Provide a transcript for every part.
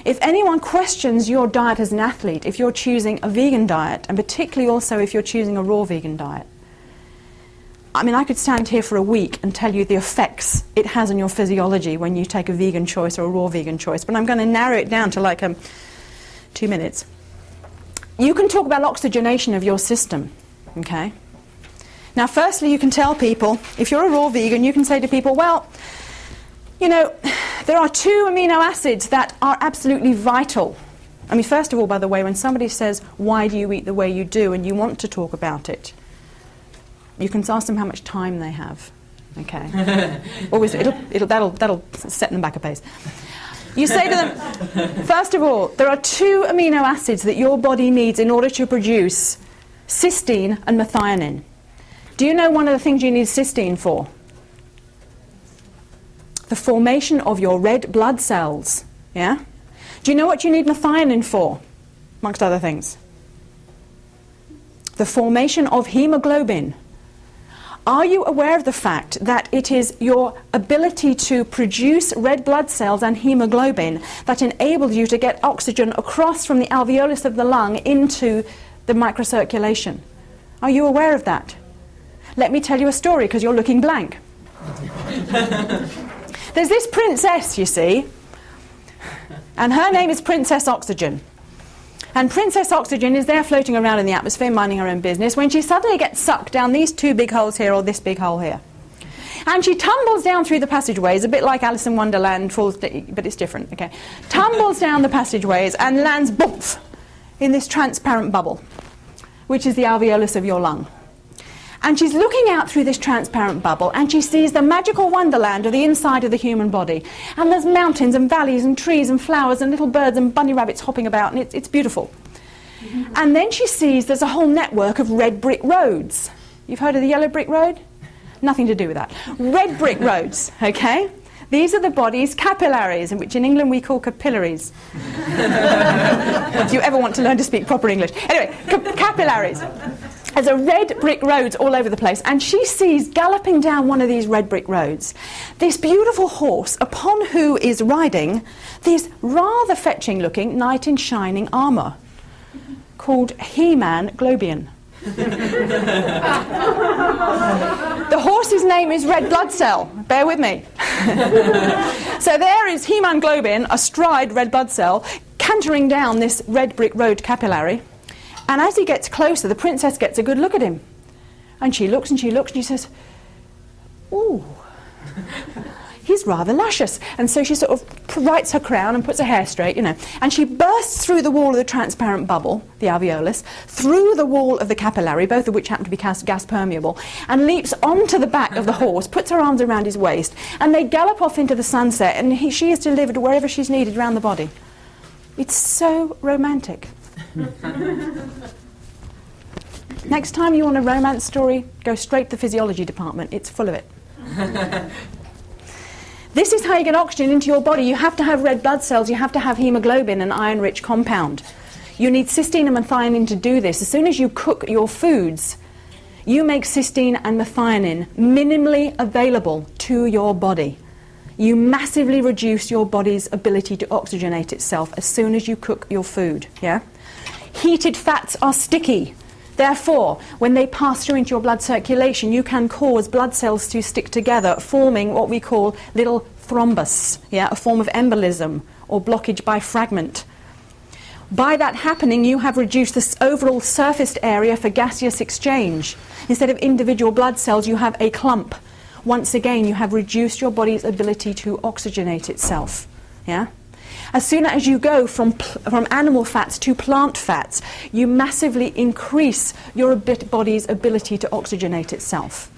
If anyone questions your diet as an athlete, if you're choosing a vegan diet, and particularly also if you're choosing a raw vegan diet, I mean, I could stand here for a week and tell you the effects it has on your physiology when you take a vegan choice or a raw vegan choice, but I'm going to narrow it down to like 2 minutes. You can talk about oxygenation of your system, okay? Now, firstly, you can tell people, if you're a raw vegan, you can say to people, well, you know, there are 2 amino acids that are absolutely vital. I mean, first of all, by the way, when somebody says, why do you eat the way you do, and you want to talk about it, you can ask them how much time they have, okay? Always, that'll set them back a pace. You say to them, first of all, there are 2 amino acids that your body needs in order to produce cysteine and methionine. Do you know one of the things you need cysteine for? The formation of your red blood cells, yeah? Do you know what you need methionine for, amongst other things? The formation of hemoglobin. Are you aware of the fact that it is your ability to produce red blood cells and hemoglobin that enables you to get oxygen across from the alveolus of the lung into the microcirculation? Are you aware of that? Let me tell you a story, because you're looking blank. There's this princess, you see, and her name is Princess Oxygen. And Princess Oxygen is there floating around in the atmosphere, minding her own business, when she suddenly gets sucked down these 2 big holes here, or this big hole here. And she tumbles down through the passageways, a bit like Alice in Wonderland, but it's different, okay? Tumbles down the passageways and lands, boom, in this transparent bubble, which is the alveolus of your lung. And she's looking out through this transparent bubble, and she sees the magical wonderland of the inside of the human body. And there's mountains and valleys and trees and flowers and little birds and bunny rabbits hopping about, and it's beautiful. Mm-hmm. And then she sees there's a whole network of red brick roads. You've heard of the yellow brick road? Nothing to do with that. Red brick roads, okay? These are the body's capillaries, which in England we call capillaries. If you ever want to learn to speak proper English. Anyway, capillaries. There's a red brick roads all over the place, and she sees galloping down one of these red brick roads this beautiful horse upon who is riding this rather fetching looking knight in shining armour called He-Man Globian. The horse's name is Red Blood Cell. Bear with me. So there is He-Man Globian astride Red Blood Cell, cantering down this red brick road capillary. And as he gets closer, the princess gets a good look at him. And she looks and she looks and she says, ooh, he's rather luscious. And so she sort of rights her crown and puts her hair straight, you know. And she bursts through the wall of the transparent bubble, the alveolus, through the wall of the capillary, both of which happen to be gas permeable, and leaps onto the back of the horse, puts her arms around his waist, and they gallop off into the sunset, and she is delivered wherever she's needed around the body. It's so romantic. Next time you want a romance story, go straight to the physiology department. It's full of it. This is how you get oxygen into your body. You have to have red blood cells, you have to have hemoglobin, an iron-rich compound. You need cysteine and methionine to do this. As soon as you cook your foods, you make cysteine and methionine minimally available to your body. You massively reduce your body's ability to oxygenate itself as soon as you cook your food, yeah? Heated fats are sticky. Therefore, when they pass through into your blood circulation, you can cause blood cells to stick together, forming what we call little thrombus, yeah, a form of embolism or blockage by fragment. By that happening, you have reduced the overall surface area for gaseous exchange. Instead of individual blood cells, you have a clump. Once again, you have reduced your body's ability to oxygenate itself, yeah? As soon as you go from animal fats to plant fats, you massively increase your body's ability to oxygenate itself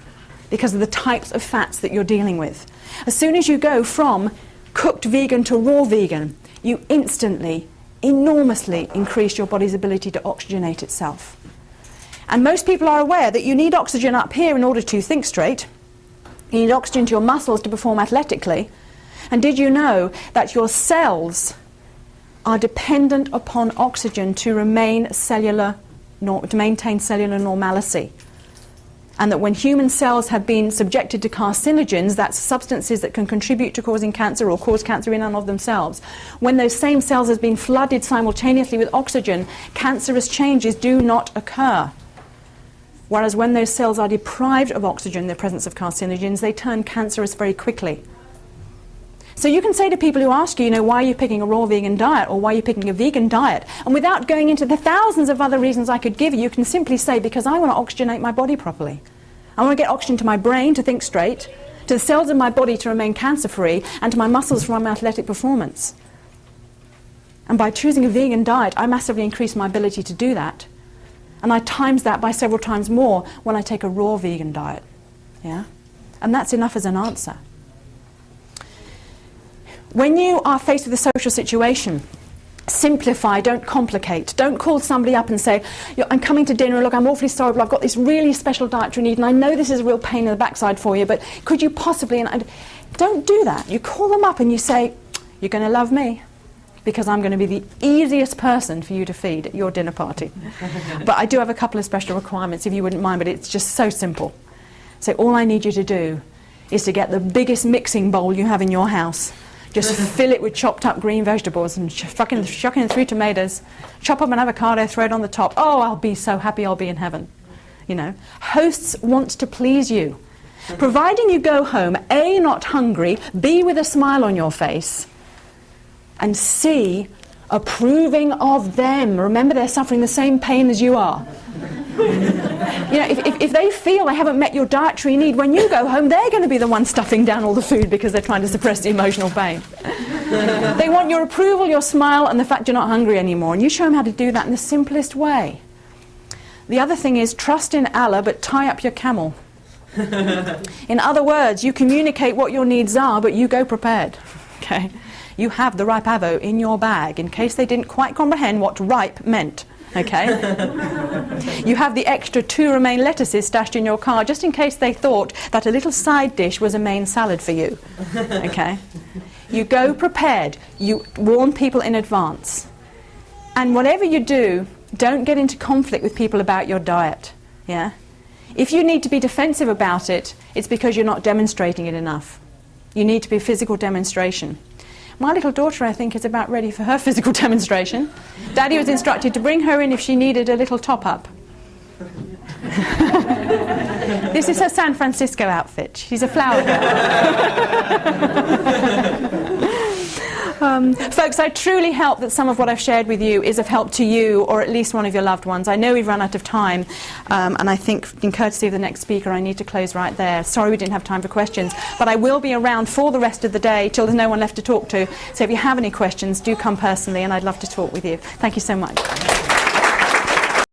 because of the types of fats that you're dealing with. As soon as you go from cooked vegan to raw vegan, you instantly, enormously increase your body's ability to oxygenate itself. And most people are aware that you need oxygen up here in order to think straight. You need oxygen to your muscles to perform athletically. And did you know that your cells are dependent upon oxygen to maintain cellular normalcy? and that when human cells have been subjected to carcinogens, that's substances that can contribute to causing cancer or cause cancer in and of themselves, when those same cells have been flooded simultaneously with oxygen, cancerous changes do not occur. Whereas when those cells are deprived of oxygen in the presence of carcinogens, they turn cancerous very quickly. So you can say to people who ask you, why are you picking a raw vegan diet, or why are you picking a vegan diet? And without going into the thousands of other reasons I could give you, you can simply say, because I want to oxygenate my body properly. I want to get oxygen to my brain to think straight, to the cells in my body to remain cancer-free, and to my muscles for my athletic performance. And by choosing a vegan diet, I massively increase my ability to do that. And I times that by several times more when I take a raw vegan diet. Yeah? And that's enough as an answer. When you are faced with a social situation, simplify, don't complicate. Don't call somebody up and say, I'm coming to dinner, look, I'm awfully sorry, but I've got this really special dietary need, and I know this is a real pain in the backside for you, but could you possibly... And don't do that. You call them up and you say, you're going to love me, because I'm going to be the easiest person for you to feed at your dinner party. But I do have a couple of special requirements, if you wouldn't mind, but it's just so simple. So all I need you to do is to get the biggest mixing bowl you have in your house. Just fill it with chopped up green vegetables and chuck in 3 tomatoes, chop up an avocado, throw it on the top. Oh, I'll be so happy, I'll be in heaven. Hosts want to please you. Providing you go home, A, not hungry, B, with a smile on your face, and C, approving of them. Remember, they're suffering the same pain as you are. If they feel they haven't met your dietary need, when you go home, they're going to be the ones stuffing down all the food because they're trying to suppress the emotional pain. They want your approval, your smile, and the fact you're not hungry anymore. And you show them how to do that in the simplest way. The other thing is, trust in Allah, but tie up your camel. In other words, you communicate what your needs are, but you go prepared. Okay? You have the ripe avo in your bag in case they didn't quite comprehend what ripe meant. Okay? You have the extra 2 romaine lettuces stashed in your car just in case they thought that a little side dish was a main salad for you. Okay? You go prepared. You warn people in advance. And whatever you do, don't get into conflict with people about your diet. Yeah? If you need to be defensive about it, it's because you're not demonstrating it enough. You need to be a physical demonstration. My little daughter, I think, is about ready for her physical demonstration. Daddy was instructed to bring her in if she needed a little top-up. This is her San Francisco outfit. She's a flower girl. Folks, I truly hope that some of what I've shared with you is of help to you, or at least one of your loved ones. I know we've run out of time, and I think in courtesy of the next speaker I need to close right there. Sorry we didn't have time for questions, but I will be around for the rest of the day till there's no one left to talk to. So if you have any questions, do come personally, and I'd love to talk with you. Thank you so much.